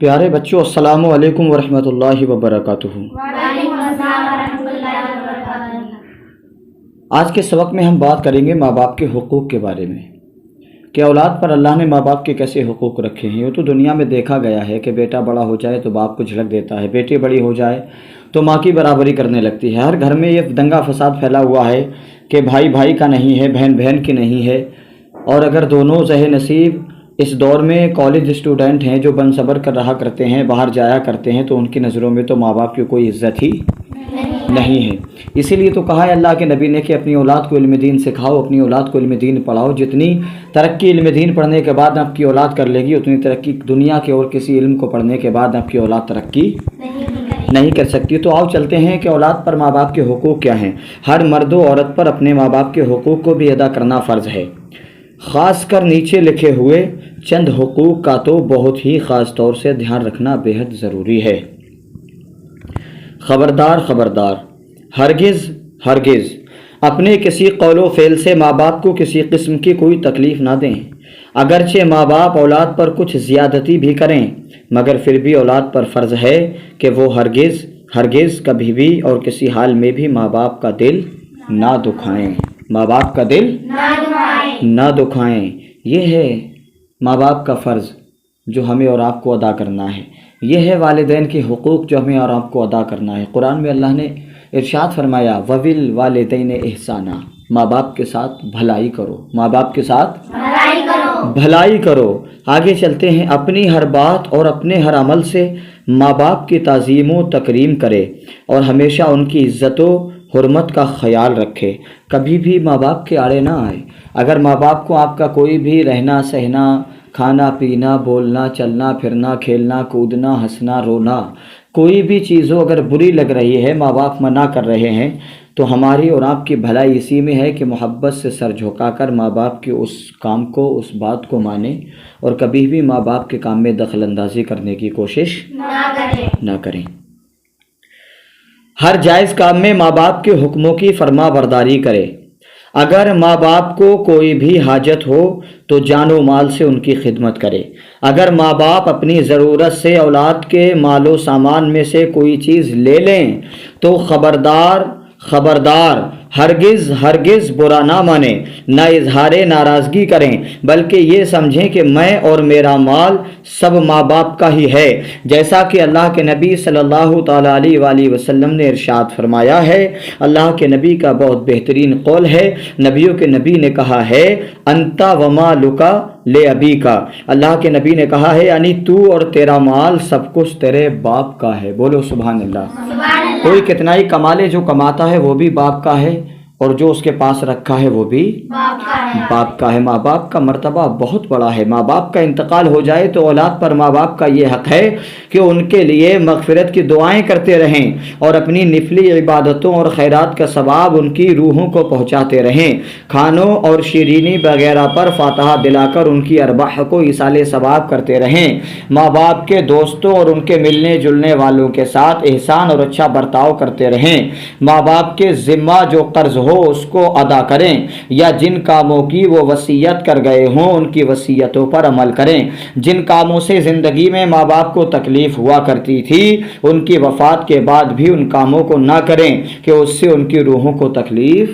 پیارے بچوں، السلام علیکم ورحمۃ اللہ وبرکاتہ۔ وعلیکم السلام ورحمۃ اللہ وبرکاتہ۔ آج کے سبق میں ہم بات کریں گے ماں باپ کے حقوق کے بارے میں کہ اولاد پر اللہ نے ماں باپ کے کیسے حقوق رکھے ہیں۔ یہ تو دنیا میں دیکھا گیا ہے کہ بیٹا بڑا ہو جائے تو باپ کو جھڑک دیتا ہے، بیٹی بڑی ہو جائے تو ماں کی برابری کرنے لگتی ہے۔ ہر گھر میں یہ دنگا فساد پھیلا ہوا ہے کہ بھائی بھائی کا نہیں ہے، بہن بہن کی نہیں ہے، اور اگر دونوں ذہ نصیب اس دور میں کالج اسٹوڈنٹ ہیں جو بن صبر کر رہا کرتے ہیں، باہر جایا کرتے ہیں، تو ان کی نظروں میں تو ماں باپ کی کوئی عزت ہی نہیں ہے۔ اسی لیے تو کہا ہے اللہ کے نبی نے کہ اپنی اولاد کو علم دین سکھاؤ، اپنی اولاد کو علم دین پڑھاؤ۔ جتنی ترقی علم دین پڑھنے کے بعد آپ کی اولاد کر لے گی، اتنی ترقی دنیا کے اور کسی علم کو پڑھنے کے بعد آپ کی اولاد ترقی نہیں کر سکتی۔ تو آؤ چلتے ہیں کہ اولاد پر ماں باپ کے حقوق کیا ہیں۔ ہر مرد و عورت پر اپنے ماں باپ کے حقوق کو بھی ادا کرنا فرض ہے، خاص کر نیچے لکھے ہوئے چند حقوق کا تو بہت ہی خاص طور سے دھیان رکھنا بے حد ضروری ہے۔ خبردار خبردار، ہرگز اپنے کسی قول و فعل سے ماں باپ کو کسی قسم کی کوئی تکلیف نہ دیں۔ اگرچہ ماں باپ اولاد پر کچھ زیادتی بھی کریں، مگر پھر بھی اولاد پر فرض ہے کہ وہ ہرگز کبھی بھی اور کسی حال میں بھی ماں باپ کا دل نہ دکھائیں، ماں باپ کا دل نہ دکھائیں۔ یہ ہے ماں باپ کا فرض جو ہمیں اور آپ کو ادا کرنا ہے۔ یہ ہے والدین کے حقوق جو ہمیں اور آپ کو ادا کرنا ہے۔ قرآن میں اللہ نے ارشاد فرمایا وَبِالْوَالِدَيْنِ إِحْسَانًا، ماں باپ کے ساتھ بھلائی کرو، ماں باپ کے ساتھ بھلائی کرو۔ آگے چلتے ہیں، اپنی ہر بات اور اپنے ہر عمل سے ماں باپ کی تعظیم و تکریم کرے اور ہمیشہ ان کی عزت و حرمت کا خیال رکھے۔ کبھی بھی ماں باپ کے آڑے نہ آئے۔ اگر ماں باپ کو آپ کا کوئی بھی رہنا سہنا، کھانا پینا، بولنا چلنا پھرنا، کھیلنا کودنا، ہنسنا رونا، کوئی بھی چیز ہو اگر بری لگ رہی ہے، ماں باپ منع کر رہے ہیں، تو ہماری اور آپ کی بھلائی اسی میں ہے کہ محبت سے سر جھکا کر ماں باپ کے اس کام کو، اس بات کو مانیں اور کبھی بھی ماں باپ کے کام میں دخل اندازی کرنے کی کوشش نہ کریں۔ ہر جائز کام میں ماں باپ کے حکموں کی فرما برداری کرے۔ اگر ماں باپ کو کوئی بھی حاجت ہو تو جان و مال سے ان کی خدمت کرے۔ اگر ماں باپ اپنی ضرورت سے اولاد کے مال و سامان میں سے کوئی چیز لے لیں تو خبردار ہرگز برا نہ مانیں، نہ اظہار ناراضگی کریں، بلکہ یہ سمجھیں کہ میں اور میرا مال سب ماں باپ کا ہی ہے، جیسا کہ اللہ کے نبی صلی اللہ تعالیٰ علیہ وآلہ وسلم نے ارشاد فرمایا ہے۔ اللہ کے نبی کا بہت بہترین قول ہے، نبیوں کے نبی نے کہا ہے انت ومالک لابیک، اللہ کے نبی نے کہا ہے یعنی تو اور تیرا مال سب کچھ تیرے باپ کا ہے۔ بولو سبحان اللہ۔ کوئی کتنا ہی کما لے، جو کماتا ہے وہ بھی باپ کا ہے اور جو اس کے پاس رکھا ہے وہ بھی باپ کا ہے۔ ماں باپ کا مرتبہ بہت بڑا ہے۔ ماں باپ کا انتقال ہو جائے تو اولاد پر ماں باپ کا یہ حق ہے کہ ان کے لیے مغفرت کی دعائیں کرتے رہیں اور اپنی نفلی عبادتوں اور خیرات کا ثواب ان کی روحوں کو پہنچاتے رہیں۔ کھانوں اور شیرینی وغیرہ پر فاتحہ دلا کر ان کی ارواح کو ایصال ثواب کرتے رہیں۔ ماں باپ کے دوستوں اور ان کے ملنے جلنے والوں کے ساتھ احسان اور اچھا برتاؤ کرتے رہیں۔ ماں باپ کے ذمہ جو قرض ہو اس کو ادا کریں، یا جن کاموں کی وہ وصیت کر گئے ہوں ان کی وصیتوں پر عمل کریں۔ جن کاموں سے زندگی میں ماں باپ کو تکلیف ہوا کرتی تھی ان کی وفات کے بعد بھی ان کاموں کو نہ کریں کہ اس سے ان کی روحوں کو تکلیف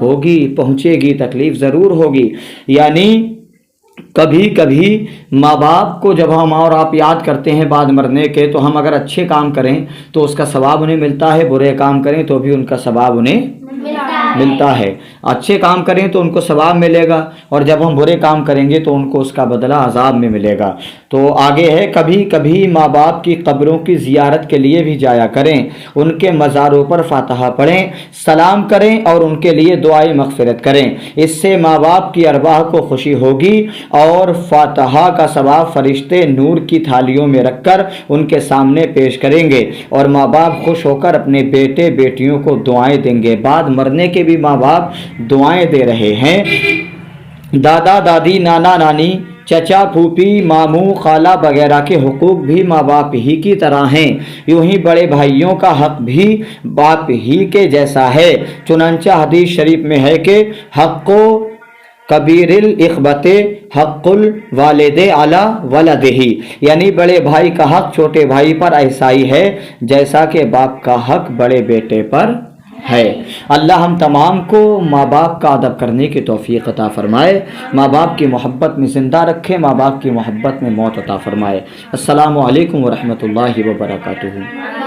ہوگی، پہنچے گی، تکلیف ضرور ہوگی۔ یعنی کبھی ماں باپ کو جب ہم اور آپ یاد کرتے ہیں بعد مرنے کے، تو ہم اگر اچھے کام کریں تو اس کا ثواب انہیں ملتا ہے، برے کام کریں تو بھی ان کا ثواب انہیں ملتا ہے۔ اچھے کام کریں تو ان کو ثواب ملے گا اور جب ہم برے کام کریں گے تو ان کو اس کا بدلہ عذاب میں ملے گا۔ تو آگے ہے، کبھی ماں باپ کی قبروں کی زیارت کے لیے بھی جایا کریں، ان کے مزاروں پر فاتحہ پڑھیں، سلام کریں اور ان کے لیے دعائیں مغفرت کریں۔ اس سے ماں باپ کی ارواح کو خوشی ہوگی اور فاتحہ کا ثواب فرشتے نور کی تھالیوں میں رکھ کر ان کے سامنے پیش کریں گے اور ماں باپ خوش ہو کر اپنے بیٹے بیٹیوں کو دعائیں دیں گے۔ بعد مرنے کے بھی ماں باپ دعائیں دے رہے ہیں۔ دادا دادی، نانا نانی، چچا پھوپھی، ماموں خالہ وغیرہ کے حقوق بھی ماں باپ ہی کی طرح ہیں، یوں ہی بڑے بھائیوں کا حق بھی باپ ہی کے جیسا ہے۔ چنانچہ حدیث شریف میں ہے کہ کبیر الاخبت حق الوالد علی ولدہ، یعنی بڑے بھائی کا حق چھوٹے بھائی پر ایسا ہی ہے جیسا کہ باپ کا حق بڑے بیٹے پر ہے۔ اللہ ہم تمام کو ماں باپ کا ادب کرنے کی توفیق عطا فرمائے، ماں باپ کی محبت میں زندہ رکھے، ماں باپ کی محبت میں موت عطا فرمائے۔ السلام علیکم ورحمۃ اللہ وبرکاتہ۔